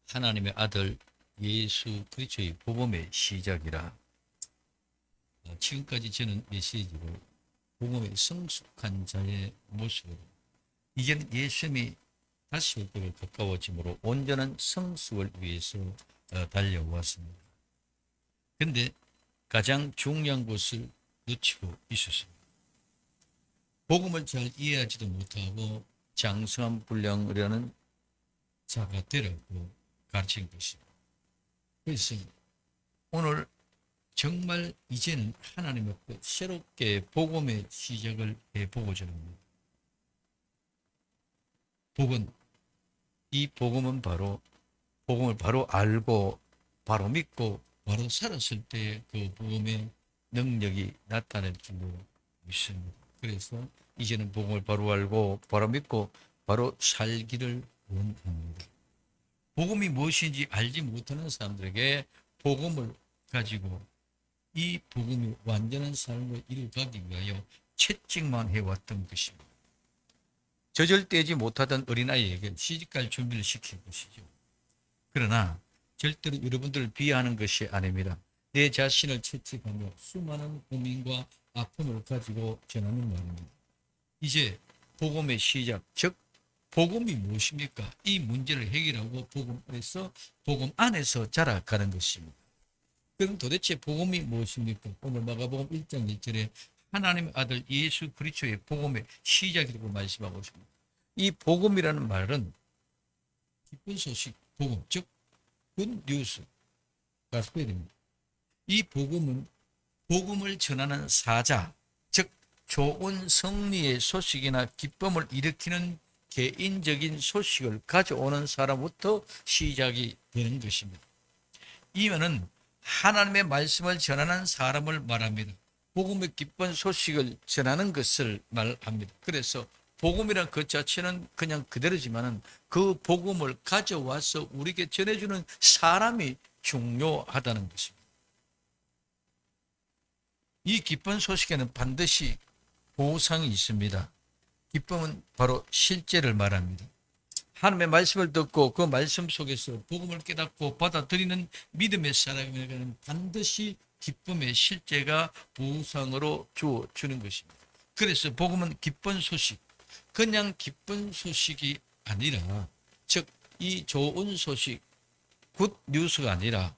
하나님의 아들 예수 그리스도의 복음의 시작이라. 지금까지 저는 메시지로 복음의 성숙한 자의 모습으로 이제는 예수님이 다시 올 때가 가까워짐으로 온전한 성숙을 위해서 달려왔습니다. 그런데 가장 중요한 것을 놓치고 있었습니다. 복음을 잘 이해하지도 못하고 장성한 분량이라는 자가 되라고 가르친 것입니다. 그래서 오늘 정말 이제는 하나님 앞에 새롭게 복음의 시작을 해보고자 합니다. 이 복음은 바로 복음을 바로 알고 바로 믿고 바로 살았을 때 그 복음의 능력이 나타날 줄로 믿습니다. 그래서 이제는 복음을 바로 알고 바로 믿고 바로 살기를 원합니다. 복음이 무엇인지 알지 못하는 사람들에게 복음을 가지고 이 복음이 완전한 삶을 이루가기 위하여 채찍만 해왔던 것입니다. 저절되지 못하던 어린아이에게 시집갈 준비를 시킨 것이죠. 그러나 절대로 여러분들을 비하하는 것이 아닙니다. 내 자신을 채찍하며 수많은 고민과 아픔을 가지고 전하는 말입니다. 이제 복음의 시작, 즉 복음이 무엇입니까? 이 문제를 해결하고 복음 안에서 자라가는 것입니다. 그럼 도대체 복음이 무엇입니까? 오늘 마가복음 1장 1절에 하나님의 아들 예수 그리스도의 복음의 시작이라고 말씀하고 있습니다. 이 복음이라는 말은 기쁜 소식, 복음, 즉 굿뉴스, 가스펠입니다. 이 복음은 복음을 전하는 사자, 즉 좋은 승리의 소식이나 기쁨을 일으키는 개인적인 소식을 가져오는 사람부터 시작이 되는 것입니다. 이 말은 하나님의 말씀을 전하는 사람을 말합니다. 복음의 기쁜 소식을 전하는 것을 말합니다. 그래서 복음이란 그 자체는 그냥 그대로지만은 그 복음을 가져와서 우리에게 전해주는 사람이 중요하다는 것입니다. 이 기쁜 소식에는 반드시 보상이 있습니다. 기쁨은 바로 실제를 말합니다. 하나님의 말씀을 듣고 그 말씀 속에서 복음을 깨닫고 받아들이는 믿음의 사람에게는 반드시 기쁨의 실제가 보상으로 주어주는 것입니다. 그래서 복음은 기쁜 소식, 그냥 기쁜 소식이 아니라, 즉 이 좋은 소식, 굿 뉴스가 아니라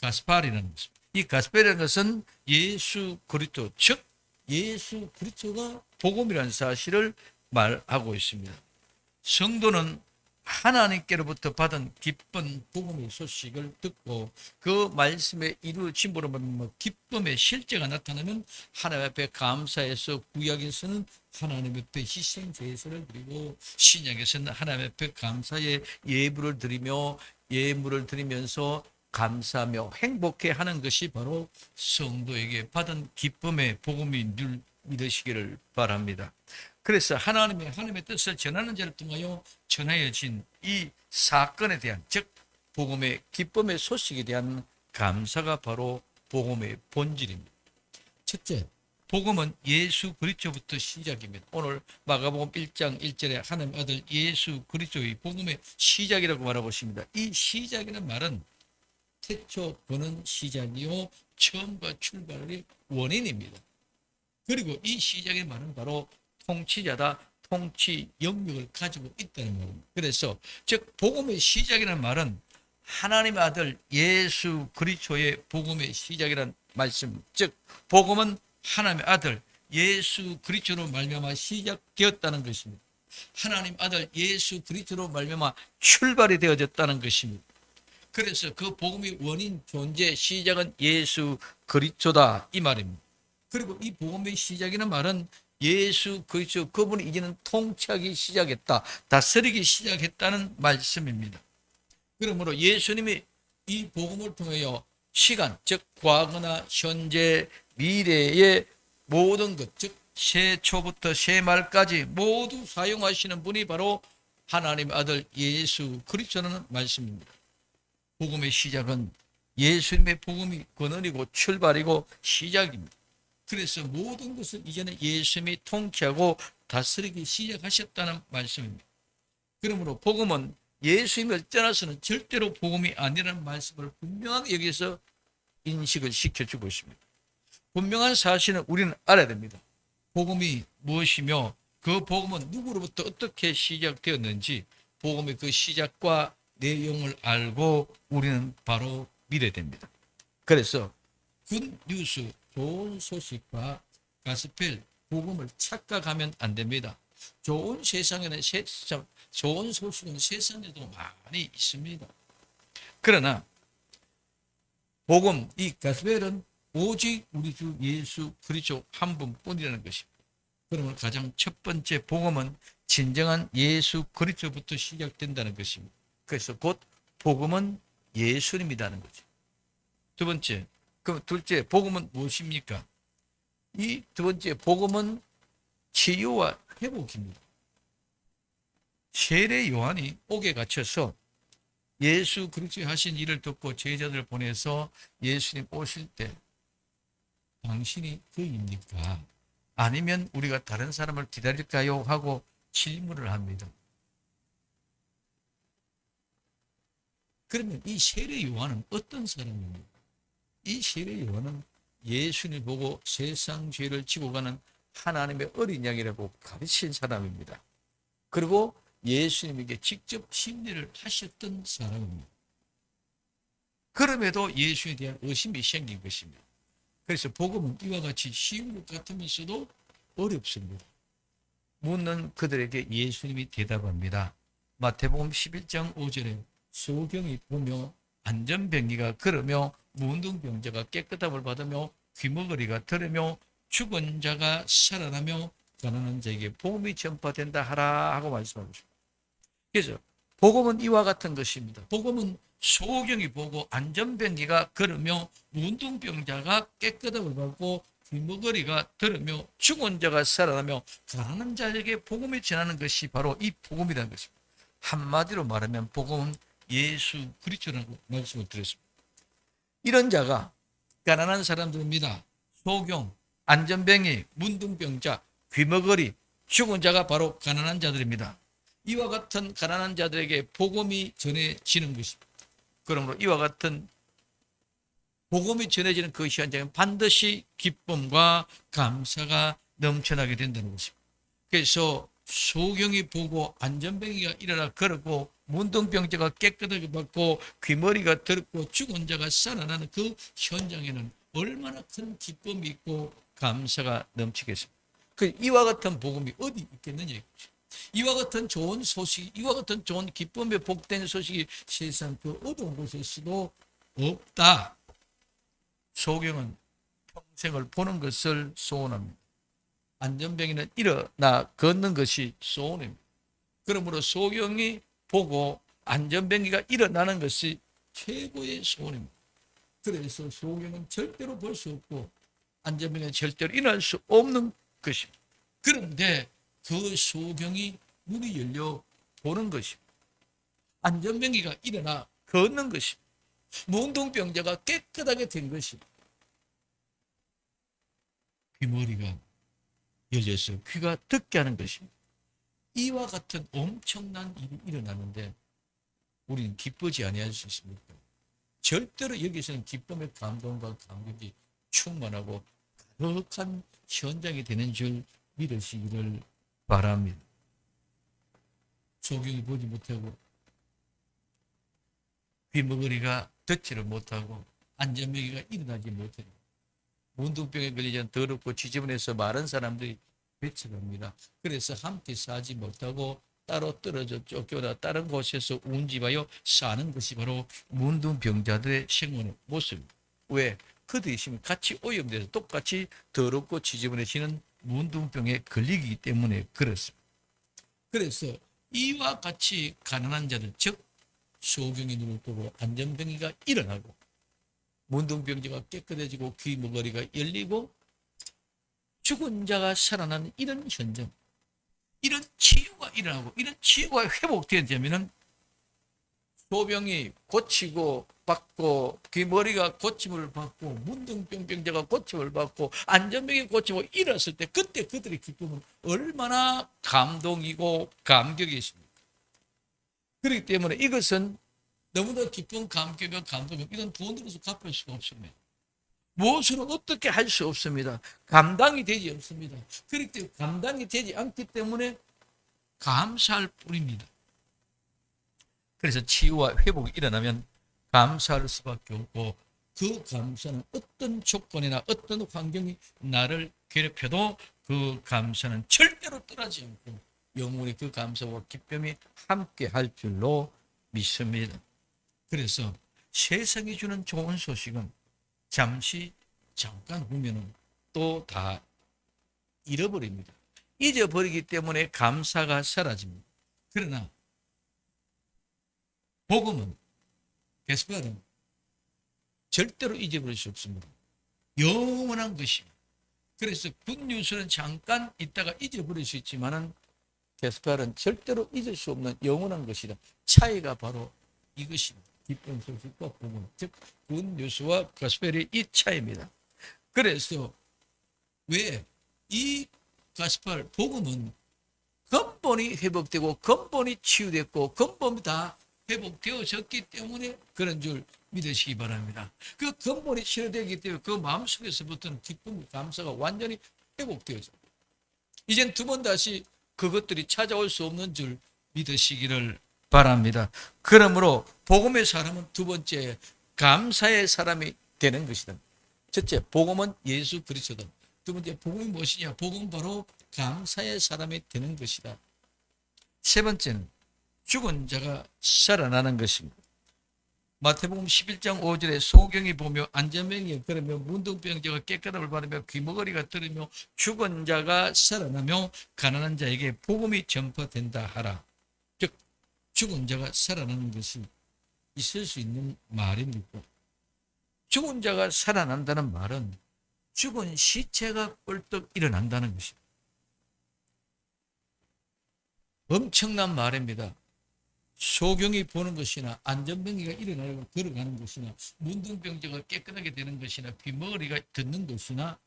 가스펠이라는 것입니다. 이 가스펠이라는 것은 예수 그리스도, 즉 예수 그리스도가 복음이라는 사실을 말하고 있습니다. 성도는 하나님께로부터 받은 기쁜 복음의 소식을 듣고 그 말씀에 이루어짐으로 말미암아 기쁨의 실제가 나타나면 하나님 앞에 감사해서, 구약에서는 하나님 앞에 희생 제사를 드리고 신약에서는 하나님 앞에 감사의 예물을 드리며 예물을 드리면서 감사하며 행복해하는 것이 바로 성도에게 받은 기쁨의 복음인 줄 믿으시기를 바랍니다. 그래서 하나님의 뜻을 전하는 자를 통하여 전하여진 이 사건에 대한, 즉 복음의 기쁨의 소식에 대한 감사가 바로 복음의 본질입니다. 첫째, 복음은 예수 그리스도부터 시작입니다. 오늘 마가복음 1장 1절에 하나님의 아들 예수 그리스도의 복음의 시작이라고 말하고 있습니다. 이 시작이라는 말은 태초 보는 시작이요 처음과 출발의 원인입니다. 그리고 이 시작의 말은 바로 통치자다, 통치 영역을 가지고 있다는 말입니다. 그래서 즉 복음의 시작이라는 말은 하나님의 아들 예수 그리스도의 복음의 시작이라는 말씀, 즉 복음은 하나님의 아들 예수 그리스도로 말미암아 시작되었다는 것입니다. 하나님 아들 예수 그리스도로 말미암아 출발이 되어졌다는 것입니다. 그래서 그 복음의 원인, 존재, 시작은 예수 그리스도다 이 말입니다. 그리고 이 복음의 시작이라는 말은 예수 그리스도, 그분이 이제는 통치하기 시작했다, 다스리기 시작했다는 말씀입니다. 그러므로 예수님이 이 복음을 통하여 시간, 즉 과거나 현재, 미래의 모든 것, 즉 새초부터 새말까지 모두 사용하시는 분이 바로 하나님의 아들 예수 그리스도라는 말씀입니다. 복음의 시작은 예수님의 복음이 근원이고 출발이고 시작입니다. 그래서 모든 것을 이제는 예수님이 통치하고 다스리기 시작하셨다는 말씀입니다. 그러므로 복음은 예수님을 떠나서는 절대로 복음이 아니라는 말씀을 분명하게 여기서 인식을 시켜주고 있습니다. 분명한 사실은 우리는 알아야 됩니다. 복음이 무엇이며 그 복음은 누구로부터 어떻게 시작되었는지 복음의 그 시작과 내용을 알고 우리는 바로 믿어야 됩니다. 그래서 굿 뉴스, 좋은 소식과 가스펠, 복음을 착각하면 안 됩니다. 좋은 세상에는 좋은 소식은 세상에도 많이 있습니다. 그러나 복음, 이 가스펠은 오직 우리 주 예수 그리스도 한 분뿐이라는 것입니다. 그러면 가장 첫 번째 복음은 진정한 예수 그리스도부터 시작된다는 것입니다. 그래서 곧 복음은 예수님이라는 거죠. 두 번째, 그럼 둘째 복음은 무엇입니까? 이 두 번째 복음은 치유와 회복입니다. 세례 요한이 옥에 갇혀서 예수 그리스도의 하신 일을 듣고 제자들을 보내서 예수님 오실 때 당신이 그입니까? 아니면 우리가 다른 사람을 기다릴까요? 하고 질문을 합니다. 그러면 이 세례 요한은 어떤 사람입니까? 이 세례 요한은 예수님을 보고 세상 죄를 지고 가는 하나님의 어린 양이라고 가르친 사람입니다. 그리고 예수님에게 직접 심리를 하셨던 사람입니다. 그럼에도 예수에 대한 의심이 생긴 것입니다. 그래서 복음은 이와 같이 쉬운 것 같으면서도 어렵습니다. 묻는 그들에게 예수님이 대답합니다. 마태복음 11장 5절에 소경이 보며 안전병이가 걸으며 문둥병자가 깨끗함을 받으며 귀머거리가 들으며 죽은 자가 살아나며 가난한 자에게 복음이 전파된다 하라 하고 말씀하고 있습니다. 그래서 복음은 이와 같은 것입니다. 복음은 소경이 보고 안전병기가 걸으며 문둥병자가 깨끗함을 받고 귀머거리가 들으며 죽은 자가 살아나며 가난한 자에게 복음이 전하는 것이 바로 이 복음이라는 것입니다. 한마디로 말하면 복음은 예수 그리스도라고 말씀을 드렸습니다. 이런 자가 가난한 사람들입니다. 소경, 안전병이, 문둥병자, 귀머거리, 죽은 자가 바로 가난한 자들입니다. 이와 같은 가난한 자들에게 복음이 전해지는 것입니다. 그러므로 이와 같은 복음이 전해지는 그 현장은 반드시 기쁨과 감사가 넘쳐나게 된다는 것입니다. 그래서 소경이 보고 안전병이가 일어나 걸었고 문둥병자가 깨끗하게 받고 귀머리가 들었고 죽은 자가 살아나는 그 현장에는 얼마나 큰 기쁨이 있고 감사가 넘치겠습니까? 이와 같은 복음이 어디 있겠느냐 이거죠. 이와 같은 좋은 소식, 이와 같은 좋은 기쁨에 복된 소식이 세상 그 어두운 곳에서도 없다. 소경은 평생을 보는 것을 소원합니다. 안전병이는 일어나 걷는 것이 소원입니다. 그러므로 소경이 보고 안전병이가 일어나는 것이 최고의 소원입니다. 그래서 소경은 절대로 볼 수 없고 안전병은 절대로 일어날 수 없는 것입니다. 그런데 그 소경이 눈이 열려 보는 것입니다. 안전병이가 일어나 걷는 것입니다. 문둥병자가 깨끗하게 된 것입니다. 귀머리가 열려서 귀가 듣게 하는 것입니다. 이와 같은 엄청난 일이 일어나는데 우리는 기쁘지 아니할 수 있습니까? 절대로 여기서는 기쁨의 감동과 감격이 충만하고 가득한 현장이 되는 줄 믿으시기를 바랍니다. 소경이 보지 못하고 귀머거리가 듣지를 못하고 안전병이가 일어나지 못하고 문둥병에 걸리지 더럽고 지저분해서 마른 사람들이 배척합니다. 그래서 함께 사지 못하고 따로 떨어져 쫓겨나 다른 곳에서 운집하여 사는 것이 바로 문둥병자들의 생활의 모습입니다. 왜? 그들이 있으면 같이 오염돼서 똑같이 더럽고 지저분해지는 문둥병에 걸리기 때문에 그렇습니다. 그래서 이와 같이 가난한 자들, 즉 소경이 눈을 뜨고 안전병이가 일어나고 문둥병자가 깨끗해지고 귀머거리가 열리고 죽은 자가 살아나는 이런 현장, 이런 치유가 일어나고 이런 치유가 회복되어지면 소병이 고치고 받고 귀머리가 고침을 받고 문둥병자가 고침을 받고 안전병이 고치고 일었을 때 그때 그들의 기쁨은 얼마나 감동이고 감격이 있습니까? 그렇기 때문에 이것은 너무나 깊은 감격과 감동, 이건 돈으로서 갚을 수가 없습니다. 무엇으로 어떻게 할 수 없습니다. 감당이 되지 않습니다. 그렇기 때문에 감당이 되지 않기 때문에 감사할 뿐입니다. 그래서 치유와 회복이 일어나면 감사할 수밖에 없고, 그 감사는 어떤 조건이나 어떤 환경이 나를 괴롭혀도 그 감사는 절대로 떠나지 않고 영원히 그 감사와 기쁨이 함께 할 줄로 믿습니다. 그래서 세상이 주는 좋은 소식은 잠깐 후면은 또 다 잃어버립니다. 잊어버리기 때문에 감사가 사라집니다. 그러나 복음은, 게스파는 절대로 잊어버릴 수 없습니다. 영원한 것입니다. 그래서 굿뉴스는 잠깐 있다가 잊어버릴 수 있지만은 게스파는 절대로 잊을 수 없는 영원한 것이다. 차이가 바로 이것입니다. 기쁜 소식과 복음, 즉 굿뉴스와 가스펠의 이 차이입니다. 그래서 왜 이 가스펠 복음은 근본이 회복되고 근본이 치유됐고 근본이 다 회복되어졌기 때문에 그런 줄 믿으시기 바랍니다. 그 근본이 치유되기 때문에 그 마음속에서부터는 기쁨, 감사가 완전히 회복되어져. 이젠 두 번 다시 그것들이 찾아올 수 없는 줄 믿으시기를 바랍니다. 그러므로 복음의 사람은 두 번째 감사의 사람이 되는 것이다. 첫째, 복음은 예수 그리스도다. 두 번째, 복음이 무엇이냐? 복음은 바로 감사의 사람이 되는 것이다. 세 번째는 죽은 자가 살아나는 것입니다. 마태복음 11장 5절에 소경이 보며 안전병이 걸으며 문둥병자가 깨끗함을 받으며 귀머거리가 들으며 죽은 자가 살아나며 가난한 자에게 복음이 전파된다 하라. 즉 죽은 자가 살아나는 것이 있을 수 있는 말입니까? 죽은 자가 살아난다는 말은 죽은 시체가 뻘떡 일어난다는 것입니다. 엄청난 말입니다. 소경이 보는 것이나 안전병이가 일어나고 걸어가는 것이나 문둥병자가 깨끗하게 되는 것이나 귀머거리가 듣는 것이나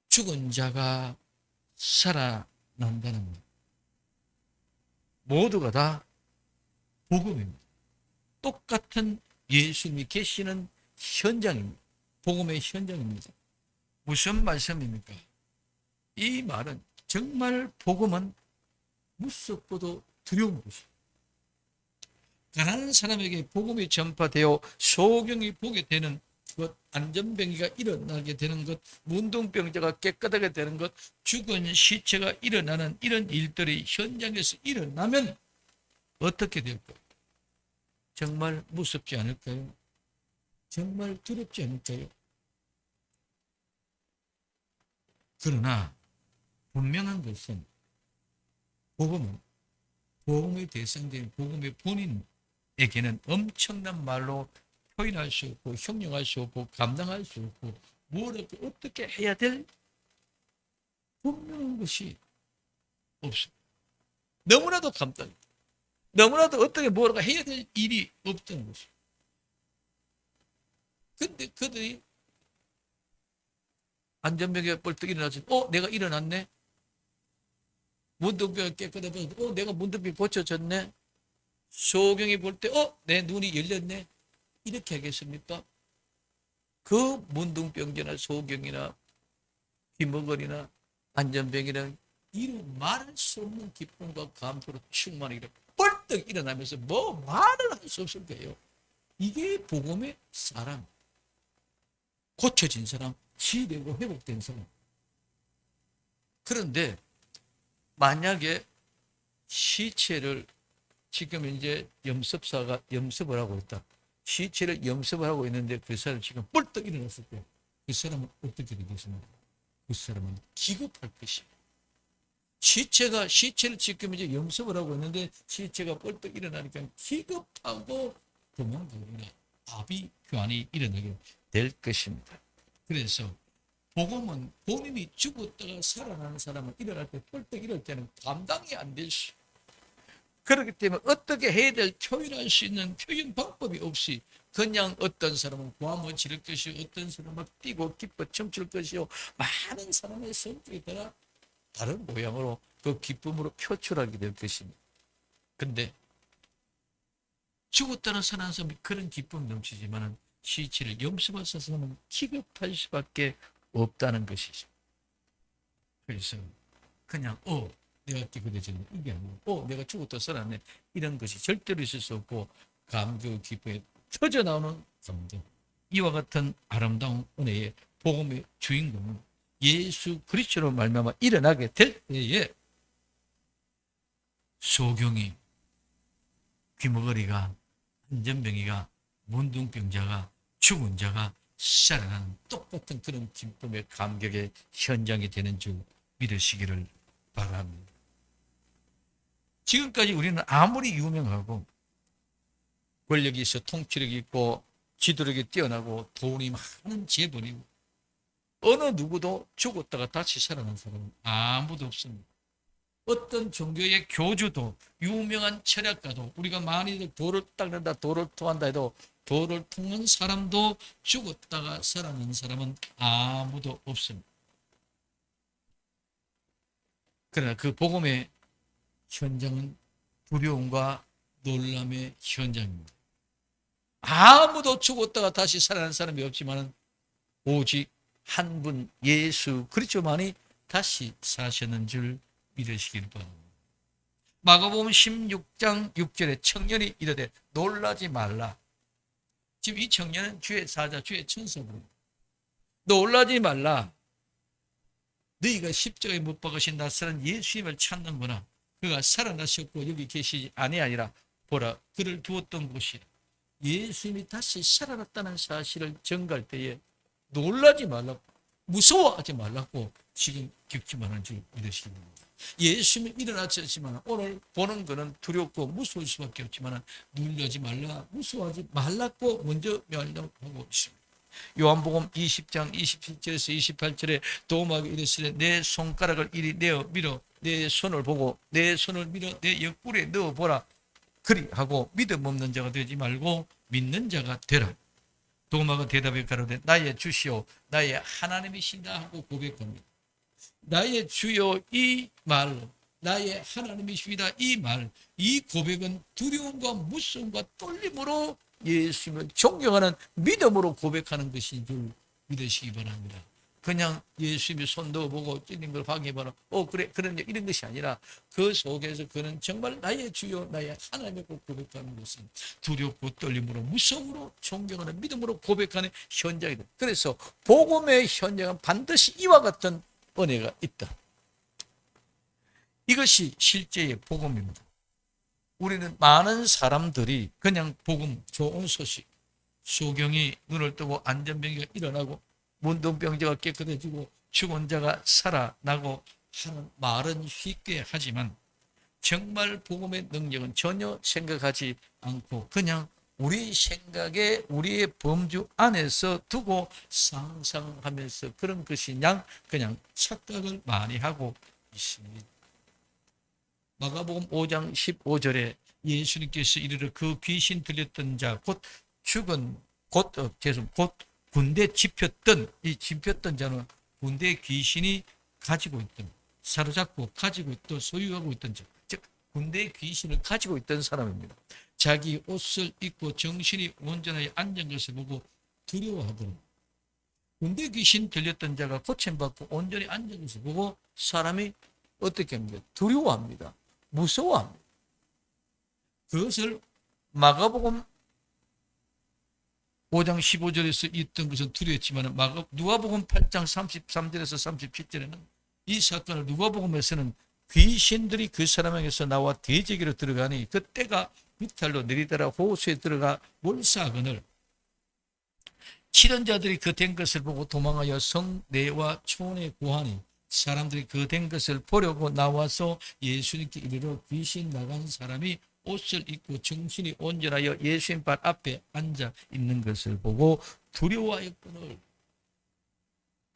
죽은 자가 살아난다는 것, 모두가 다 복음입니다. 똑같은 예수님이 계시는 현장입니다. 복음의 현장입니다. 무슨 말씀입니까? 이 말은 정말 복음은 무섭고도 두려운 것입니다. 가난한 사람에게 복음이 전파되어 소경이 보게 되는 것, 안전병이가 일어나게 되는 것, 문둥병자가 깨끗하게 되는 것, 죽은 시체가 일어나는 이런 일들이 현장에서 일어나면 어떻게 될까요? 정말 무섭지 않을까요? 정말 두렵지 않을까요? 그러나 분명한 것은 복음은 복음의 대상된 복음의 본인에게는 엄청난 말로 표현할 수 없고 형용할 수 없고 감당할 수 없고 뭘 어떻게 해야 될 분명한 것이 없습니다. 너무나도 간단해. 너무나도 어떻게 뭐라고 해야 될 일이 없다는 것입니다. 근데 그들이 안전병에 뻘떡 일어나서 내가 일어났네. 문둥병이 깨끗하고 내가 문둥병이 고쳐졌네. 소경이 볼 때 내 눈이 열렸네. 이렇게 하겠습니까? 그 문둥병자나 소경이나 귀머거리나 안전병이나 이런 말할 수 없는 기쁨과 감사로 충만하기를 뻘떡 일어나면서 뭐 말을 할 수 없을 거예요. 이게 복음의 사람, 고쳐진 사람, 치유되고 회복된 사람. 그런데 만약에 시체를 지금 이제 염습사가 염습을 하고 있다. 시체를 염습을 하고 있는데 그 사람 지금 뻘떡 일어났을 때 그 사람은 어떻게 되겠습니까? 그 사람은 기겁할 것입니다. 시체를 지금 이제 염습을 하고 있는데 시체가 뻘떡 일어나니까 기겁하고 도망가거나 아비규환이 일어나게 될 것입니다. 그래서 복음은 본인이 죽었다가 살아나는 사람은 일어날 때 뻘떡 일어날 때는 감당이 안 될 수. 그렇기 때문에 어떻게 해야 될 표현할 수 있는 표현 방법이 없이 그냥 어떤 사람은 고함을 지를 것이요 어떤 사람은 막 뛰고 기뻐 춤출 것이요 많은 사람의 성격에 따라 다른 모양으로 그 기쁨으로 표출하게 될 것입니다. 근데 죽었다는 살아난 사람이 그런 기쁨 넘치지만은 시체를 염소가 싸서는 기겁할 수밖에 없다는 것이죠. 그래서 그냥 내가 기쁘해졌네 이게 아니고 내가 죽었다 살아났네 이런 것이 절대로 있을 수 없고 감격 기쁨에 터져 나오는 감동. 이와 같은 아름다운 은혜의 복음의 주인공은 예수 그리스도로 말미암아 일어나게 될 때에 소경이, 귀머거리가, 안전병이가, 문둥병자가, 죽은 자가 살아나는 똑같은 그런 기쁨의 감격의 현장이 되는 줄 믿으시기를 바랍니다. 지금까지 우리는 아무리 유명하고 권력이 있어 통치력이 있고 지도력이 뛰어나고 돈이 많은 재벌이고 어느 누구도 죽었다가 다시 살아난 사람은 아무도 없습니다. 어떤 종교의 교주도 유명한 철학가도 우리가 많이들 돌을 닦는다 돌을 토한다 해도 돌을 통한 사람도 죽었다가 살아난 사람은 아무도 없습니다. 그러나 그 복음의 현장은 두려움과 놀람의 현장입니다. 아무도 죽었다가 다시 살아난 사람이 없지만 오직 한 분 예수 그리스도만이 다시 사셨는 줄 믿으시길 바랍니다. 마가복음 16장 6절에 청년이 이르되 놀라지 말라. 지금 이 청년은 주의 사자, 주의 천사입니다. 놀라지 말라. 너희가 십자가에 못 박으신 낯선 예수님을 찾는구나. 그가 살아나셨고 여기 계시지 아니라 보라 그를 두었던 곳이 예수님이 다시 살아났다는 사실을 전가할 때에 놀라지 말라고 무서워하지 말라고 지금 격침하는 줄 믿으시기 바랍니다. 예수님이 일어나셨지만 오늘 보는 것은 두렵고 무서울 수밖에 없지만 놀라지 말라 무서워하지 말라고 먼저 명령하고 있습니다. 요한복음 20장 27절에서 28절에 도마가 이르시되 내 손가락을 이리 내어 밀어 내 손을 보고 내 손을 밀어 내 옆구리에 넣어보라. 그리하고 믿음 없는 자가 되지 말고 믿는 자가 되라. 도마가 대답해 가로되 나의 주시오 나의 하나님이신다 하고 고백합니다. 나의 주여 이 말 나의 하나님이십니다 이 말 이 고백은 두려움과 무서움과 떨림으로 예수님을 존경하는 믿음으로 고백하는 것인 줄 믿으시기 바랍니다. 그냥 예수님이 손 넣어보고 찔린 걸 확인해봐라 그래 그런 이런 것이 아니라 그 속에서 그는 정말 나의 주여 나의 하나님이고 고백하는 것은 두렵고 떨림으로 무서움으로 존경하는 믿음으로 고백하는 현장이다. 그래서 복음의 현장은 반드시 이와 같은 은혜가 있다. 이것이 실제의 복음입니다. 우리는 많은 사람들이 그냥 복음 좋은 소식 소경이 눈을 뜨고 안전병이가 일어나고 문둥병자가 깨끗해지고 죽은 자가 살아나고 하는 말은 쉽게 하지만 정말 복음의 능력은 전혀 생각하지 않고 그냥 우리 생각에 우리의 범주 안에서 두고 상상하면서 그런 것이 그냥 착각을 많이 하고 있습니다. 마가복음 5장 15절에 예수님께서 이르러 그 귀신 들렸던 자 곧 죽은 곧 군대 집혔던 이 집혔던 자는 군대 귀신이 가지고 있던 사로잡고 가지고 있던 소유하고 있던 자, 즉 군대 귀신을 가지고 있던 사람입니다. 자기 옷을 입고 정신이 온전하게 앉은 것을 보고 두려워하더라. 군대 귀신 들렸던 자가 고침받고 온전히 앉은 것을 보고 사람이 어떻게 합니까? 두려워합니다. 무서워합니다. 그것을 마가복음 5장 15절에서 있던 것은 두려웠지만 누가복음 8장 33절에서 37절에는 이 사건을 누가복음에서는 귀신들이 그 사람에게서 나와 대제기로 들어가니 그때가 비탈로 내리더라 호수에 들어가 몰사하거늘 치는 자들이 그 된 것을 보고 도망하여 성 내와 초원에 구하니 사람들이 그 된 것을 보려고 나와서 예수님께 이르러 귀신 나간 사람이 옷을 입고 정신이 온전하여 예수님 발 앞에 앉아 있는 것을 보고 두려워하였거늘.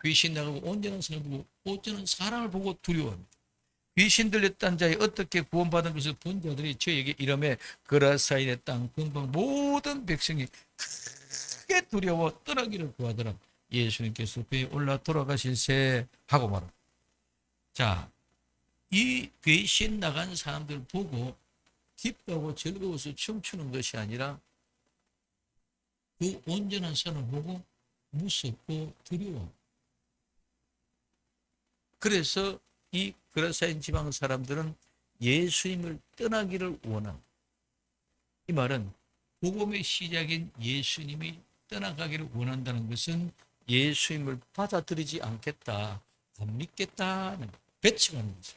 귀신 나가고 온전한 사람을 보고 온전한 사람을 보고 두려워합니다. 귀신 들렸던 자에 어떻게 구원받은 것을 본 자들이 저에게 이름에 그라사인의 땅 근방 모든 백성이 크게 두려워 떠나기를 구하더라. 예수님께서 배에 올라 돌아가실세 하고 말합니다. 자, 이 귀신 나간 사람들 보고 기뻐하고 즐거워서 춤추는 것이 아니라 그 온전한 산을 보고 무섭고 두려워. 그래서 이 그라사인 지방 사람들은 예수님을 떠나기를 원함. 이 말은 복음의 시작인 예수님이 떠나가기를 원한다는 것은 예수님을 받아들이지 않겠다, 안 믿겠다는 배척하는 거죠.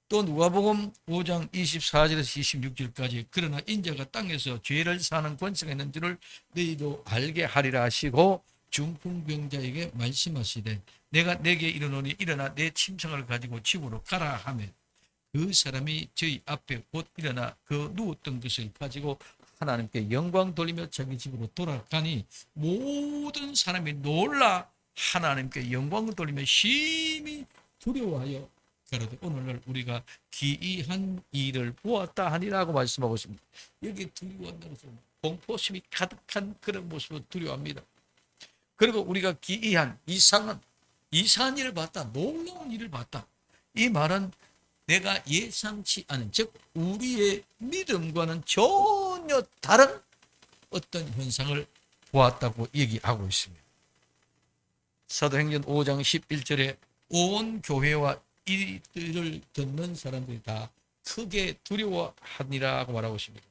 또 누가복음 5장 24절에서 26절까지 그러나 인자가 땅에서 죄를 사는 권세가 있는 줄을 너희도 알게 하리라 하시고 중풍병자에게 말씀하시되 내가 내게 이르노니 일어나 내 침상을 가지고 집으로 가라 하며 그 사람이 저희 앞에 곧 일어나 그 누웠던 것을 가지고 하나님께 영광 돌리며 자기 집으로 돌아가니 모든 사람이 놀라 하나님께 영광을 돌리며 심히 두려워하여 그래도 오늘날 우리가 기이한 일을 보았다 하니라고 말씀하고 있습니다. 여기 두려워한다는 것은 공포심이 가득한 그런 모습으로 두려워합니다. 그리고 우리가 기이한 이상한 일을 봤다, 놀라운 일을 봤다. 이 말은 내가 예상치 않은, 즉 우리의 믿음과는 전혀 다른 어떤 현상을 보았다고 얘기하고 있습니다. 사도행전 5장 11절에 온 교회와 이들을 듣는 사람들이 다 크게 두려워하니라고 말하고 있습니다.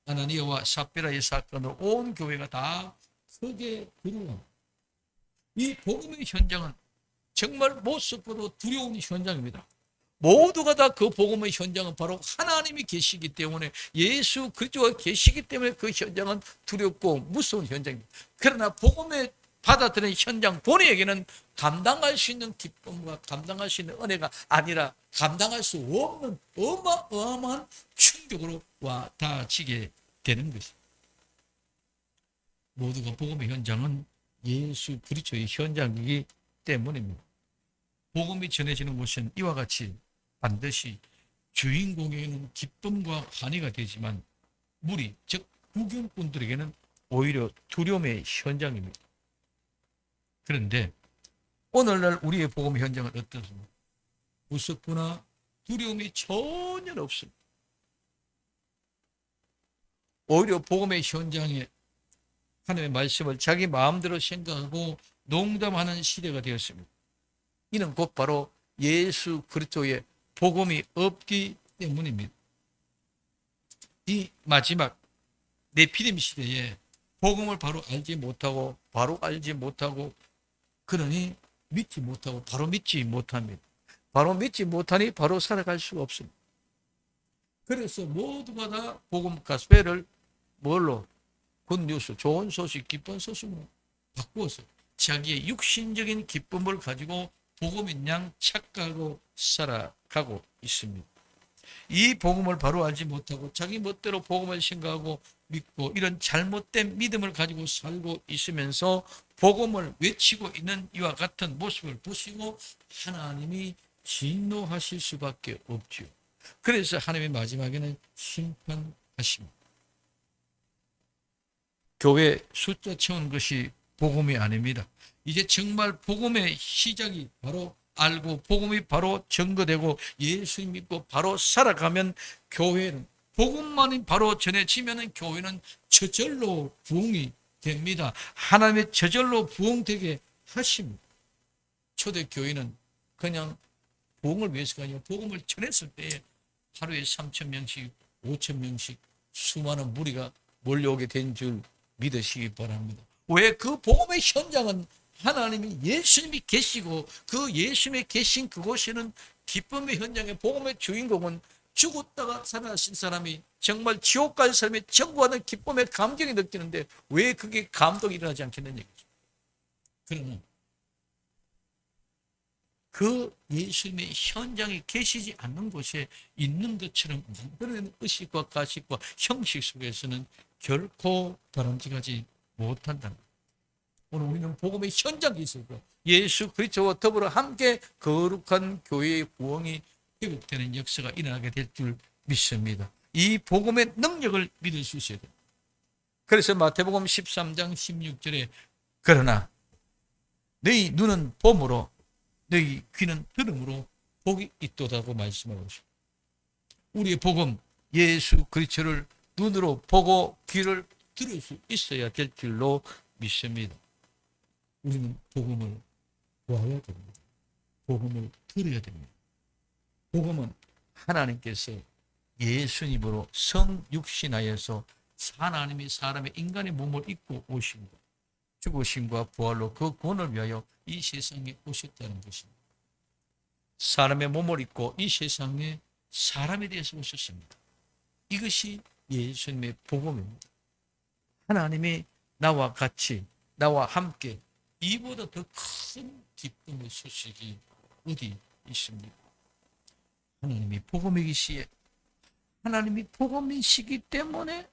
아나니아와 삽비라의 사건으로 온 교회가 다 크게 두려워합니다. 이 복음의 현장은 정말 무섭고도 두려운 현장입니다. 모두가 다 그 복음의 현장은 바로 하나님이 계시기 때문에, 예수 그리스도가 계시기 때문에 그 현장은 두렵고 무서운 현장입니다. 그러나 복음의 받아들인 현장 본인에게는 감당할 수 있는 기쁨과 감당할 수 있는 은혜가 아니라 감당할 수 없는 어마어마한 충격으로 와 닿아지게 되는 것입니다. 모두가 복음의 현장은 예수 그리스도의 현장이기 때문입니다. 복음이 전해지는 곳은 이와 같이 반드시 주인공에게는 기쁨과 환희가 되지만 무리, 즉 구경꾼들에게는 오히려 두려움의 현장입니다. 그런데 오늘날 우리의 복음 현장은 어떻습니까? 무섭거나 두려움이 전혀 없습니다. 오히려 복음의 현장에 하나님의 말씀을 자기 마음대로 생각하고 농담하는 시대가 되었습니다. 이는 곧 바로 예수 그리스도의 복음이 없기 때문입니다. 이 마지막 네피림 시대에 복음을 바로 알지 못하고 그러니 믿지 못하고 바로 믿지 못합니다. 바로 믿지 못하니 바로 살아갈 수가 없습니다. 그래서 모두가 다 복음 가스펠을 뭘로? 굿뉴스, 좋은 소식, 기쁜 소식으로 바꾸어서 자기의 육신적인 기쁨을 가지고 복음인 양 착각하고 살아가고 있습니다. 이 복음을 바로 알지 못하고 자기 멋대로 복음을 생각하고 믿고 이런 잘못된 믿음을 가지고 살고 있으면서 복음을 외치고 있는 이와 같은 모습을 보시고 하나님이 진노하실 수밖에 없죠. 그래서 하나님의 마지막에는 심판하십니다. 교회 숫자 채우는 것이 복음이 아닙니다. 이제 정말 복음의 시작이 바로 알고 복음이 바로 증거되고 예수 믿고 바로 살아가면 교회는 복음만이 바로 전해지면 교회는 저절로 부흥이 됩니다. 하나님의 저절로 부흥되게 하십니다. 초대교회는 그냥 부흥을 위해서가 아니라 복음을 전했을 때 하루에 3,000명씩 5,000명씩 수많은 무리가 몰려오게 된 줄 믿으시기 바랍니다. 왜? 그 복음의 현장은 하나님이 예수님이 계시고 그 예수님이 계신 그곳에는 기쁨의 현장에 복음의 주인공은 죽었다가 살아나신 사람이 정말 지옥 갈 사람이 청구하는 기쁨의 감정이 느끼는데 왜 그게 감동이 일어나지 않겠는 얘기죠. 그러나 그 예수님의 현장에 계시지 않는 곳에 있는 것처럼 만들어낸 의식과 가식과 형식 속에서는 결코 바람직하지 못한다. 오늘 우리는 복음의 현장에 있어서 예수 그리스도와 더불어 함께 거룩한 교회의 부흥이 회복되는 역사가 일어나게 될 줄 믿습니다. 이 복음의 능력을 믿을 수 있어야 됩니다. 그래서 마태복음 13장 16절에 그러나 너희 눈은 봄으로 너희 귀는 들음으로 복이 있도다고 말씀하고 있습니다. 우리의 복음 예수 그리스도를 눈으로 보고 귀를 들을 수 있어야 될 줄로 믿습니다. 우리는 복음을 보아야 됩니다. 복음을 들어야 됩니다. 복음은 하나님께서 예수님으로 성육신하여서 하나님이 사람의 인간의 몸을 입고 오신 것, 죽으심과 부활로 그 구원을 위하여 이 세상에 오셨다는 것입니다. 사람의 몸을 입고 이 세상에 사람에 대해서 오셨습니다. 이것이 예수님의 복음입니다. 하나님이 나와 같이, 나와 함께 이보다 더 큰 기쁨의 소식이 어디 있습니까? 하나님이 복음이시기에, 하나님이 복음이시기 때문에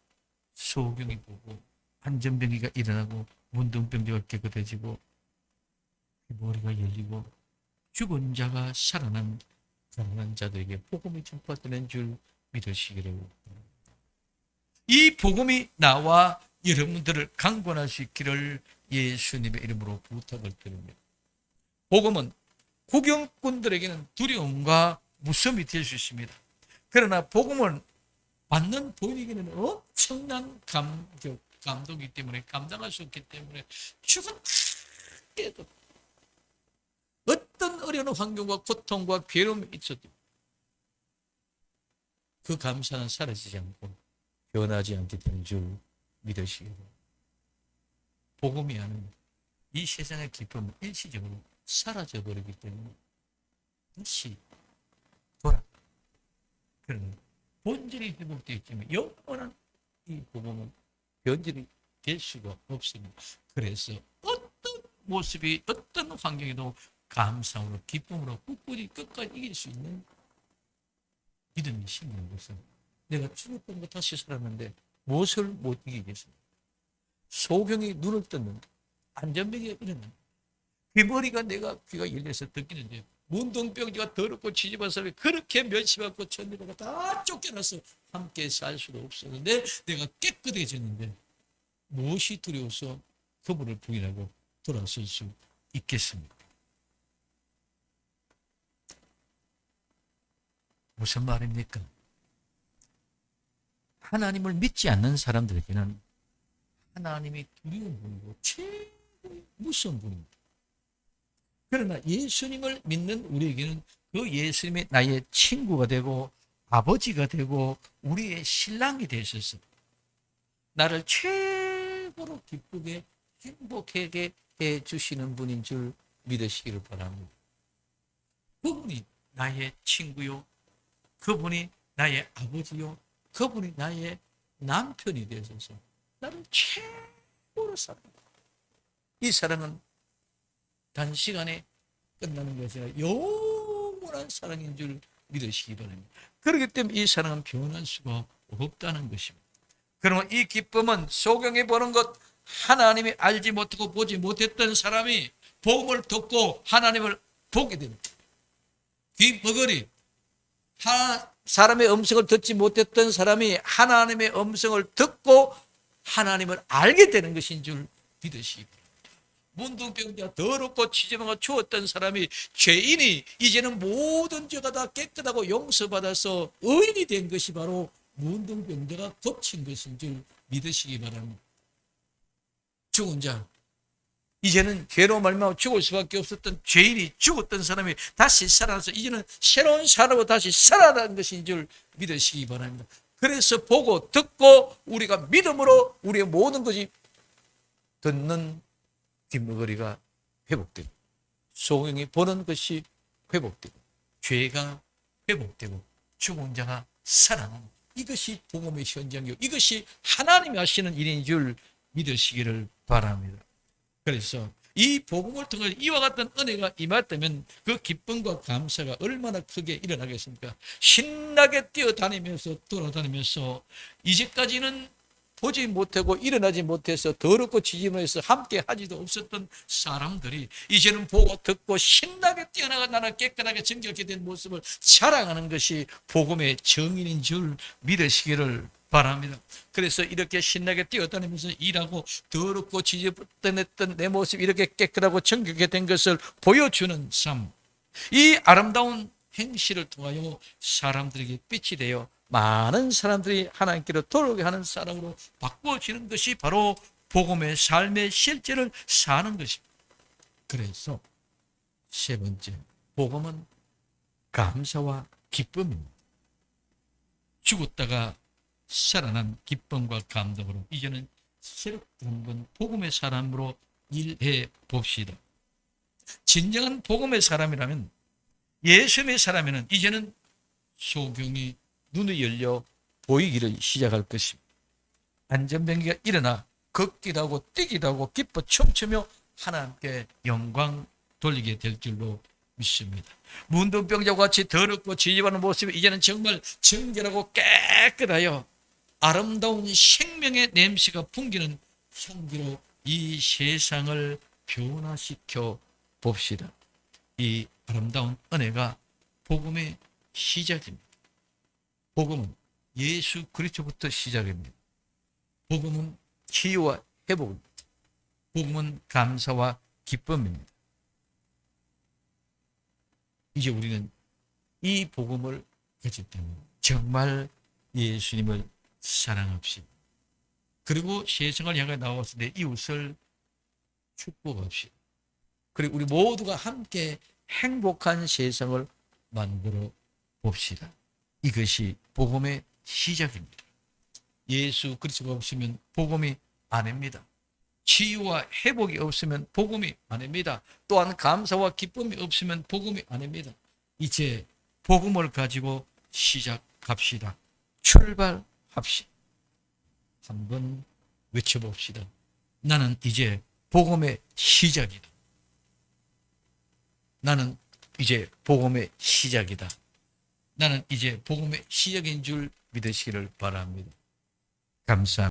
소경이 보고 안전병기가 일어나고 문둥병자가 깨끗해지고 머리가 열리고 죽은 자가 살아난 자들에게 복음이 전파되는 줄 믿으시기를 바랍니다. 이 복음이 나와 여러분들을 강권할 수 있기를 예수님의 이름으로 부탁을 드립니다. 복음은 구경꾼들에게는 두려움과 무서움이 될 수 있습니다. 그러나 복음을 받는 본인에게는 엄청난 감동이기 때문에, 감당할 수 없기 때문에 죽은 때도 어떤 어려운 환경과 고통과 괴로움이 있어도 그 감사는 사라지지 않고 변하지 않게 되는 줄 믿으시기 바랍니다. 복음이 아는 이 세상의 기쁨은 일시적으로 사라져버리기 때문에 다시 돌아. 그러나 본질이 회복되어 있지만 영원한 이 복음은 변질이 될 수가 없습니다. 그래서 어떤 모습이, 어떤 환경에도 감사함으로, 기쁨으로 꿋꿋이 끝까지 이길 수 있는 믿음이 생기는 것은, 내가 죽었던 거 다시 살았는데 무엇을 못 이기겠습니까? 소경이 눈을 떴는데, 안전병이 일어났는데, 귀머리가 내가 귀가 열려서 듣기는데, 문둥병자가 더럽고 지지만 사람이 그렇게 멸시받고 천리가 다 쫓겨나서 함께 살 수도 없었는데 내가 깨끗해졌는데 무엇이 두려워서 그분을 부인하고 돌아설 수 있겠습니까? 무슨 말입니까? 하나님을 믿지 않는 사람들에게는 하나님이 두려운 분이고 최고의 무서운 분입니다. 그러나 예수님을 믿는 우리에게는 그 예수님이 나의 친구가 되고 아버지가 되고 우리의 신랑이 되셔서 나를 최고로 기쁘게 행복하게 해주시는 분인 줄 믿으시기를 바랍니다. 그분이 나의 친구요, 그분이 나의 아버지요, 그분이 나의 남편이 되셔서 나를 최고로 사랑합니다. 이 사랑은 단시간에 끝나는 것이 아니라 영원한 사랑인 줄 믿으시기 바랍니다. 그렇기 때문에 이 사랑은 변할 수가 없다는 것입니다. 그러면 이 기쁨은 소경이 보는 것, 하나님이 알지 못하고 보지 못했던 사람이 복음을 듣고 하나님을 보게 됩니다. 귀머거리, 사람의 음성을 듣지 못했던 사람이 하나님의 음성을 듣고 하나님을 알게 되는 것인 줄 믿으시기 바랍니다. 문둥병자, 더럽고 지저분하고 추웠던 사람이, 죄인이 이제는 모든 죄가 다 깨끗하고 용서받아서 의인이 된 것이 바로 문둥병자가 고친 것인 줄 믿으시기 바랍니다. 죽은 자, 이제는 죄로 말미암아 죽을 수밖에 없었던 죄인이, 죽었던 사람이 다시 살아나서 이제는 새로운 사람으로 다시 살아나는 것인 줄 믿으시기 바랍니다. 그래서 보고 듣고 우리가 믿음으로 우리의 모든 것이 듣는 귀머거리가 회복되고, 소경이 보는 것이 회복되고, 죄가 회복되고, 죽은 자가 살아나는, 이것이 복음의 현장이요, 이것이 하나님이 하시는 일인 줄 믿으시기를 바랍니다. 그래서 이 복음을 통해 이와 같은 은혜가 임했다면 그 기쁨과 감사가 얼마나 크게 일어나겠습니까? 신나게 뛰어다니면서 돌아다니면서 이제까지는 보지 못하고 일어나지 못해서 더럽고 지저분해서 함께 하지도 없었던 사람들이 이제는 보고 듣고 신나게 뛰어나가 나는 깨끗하게 정결하게 된 모습을 자랑하는 것이 복음의 정인인 줄 믿으시기를 바랍니다. 그래서 이렇게 신나게 뛰어다니면서 일하고 더럽고 지저분했던 내 모습이 이렇게 깨끗하고 정결하게 된 것을 보여주는 삶, 이 아름다운 행실을 통하여 사람들에게 빛이 되어 많은 사람들이 하나님께로 돌아오게 하는 사람으로 바꾸어지는 것이 바로 복음의 삶의 실제를 사는 것입니다. 그래서 세 번째, 복음은 감사와 기쁨입니다. 죽었다가 살아난 기쁨과 감동으로 이제는 새롭게 한번 복음의 사람으로 일해 봅시다. 진정한 복음의 사람이라면, 예수님의 사람이면 이제는 소경이 눈이 열려 보이기를 시작할 것입니다. 안전병기가 일어나 걷기도 하고 뛰기도 하고 기뻐 춤추며 하나님께 영광 돌리게 될 줄로 믿습니다. 문둥병자와 같이 더럽고 지저분한 모습이 이제는 정말 정결하고 깨끗하여 아름다운 생명의 냄새가 풍기는 향기로 이 세상을 변화시켜 봅시다. 이 아름다운 은혜가 복음의 시작입니다. 복음은 예수 그리스도부터 시작입니다. 복음은 치유와 회복입니다. 복음은 감사와 기쁨입니다. 이제 우리는 이 복음을 가졌다면 정말 예수님을 사랑합시다. 그리고 세상을 향해 나와서 내 이웃을 축복합시다. 그리고 우리 모두가 함께 행복한 세상을 만들어 봅시다. 이것이 복음의 시작입니다. 예수 그리스도가 없으면 복음이 아닙니다. 치유와 회복이 없으면 복음이 아닙니다. 또한 감사와 기쁨이 없으면 복음이 아닙니다. 이제 복음을 가지고 시작합시다. 출발합시다. 한번 외쳐봅시다. 나는 이제 복음의 시작이다. 나는 이제 복음의 시작이다. 나는 이제 복음의 시작인 줄 믿으시기를 바랍니다. 감사합니다.